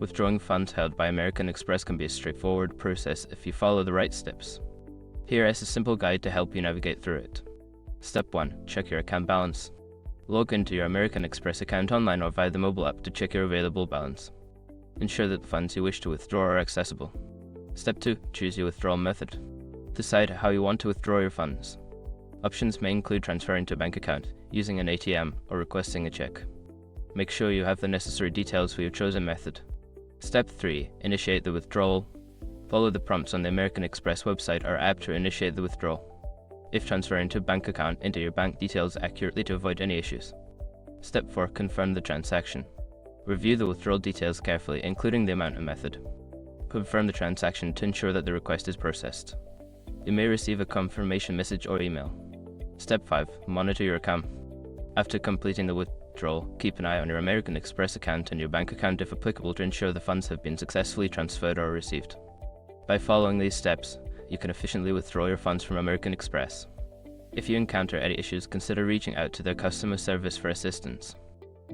Withdrawing funds held by American Express can be a straightforward process if you follow the right steps. Here is a simple guide to help you navigate through it. Step 1. Check your account balance. Log into your American Express account online or via the mobile app to check your available balance. Ensure that the funds you wish to withdraw are accessible. Step 2. Choose your withdrawal method. Decide how you want to withdraw your funds. Options may include transferring to a bank account, using an ATM, or requesting a check. Make sure you have the necessary details for your chosen method. Step 3. Initiate the withdrawal. Follow the prompts on the American Express website or app to initiate the withdrawal. If transferring to a bank account, enter your bank details accurately to avoid any issues. Step 4. Confirm the transaction. Review the withdrawal details carefully, including the amount and method. Confirm the transaction to ensure that the request is processed. You may receive a confirmation message or email. Step 5. Monitor your account. After completing the withdrawal, keep an eye on your American Express account and your bank account if applicable to ensure the funds have been successfully transferred or received. By following these steps, you can efficiently withdraw your funds from American Express. If you encounter any issues, consider reaching out to their customer service for assistance.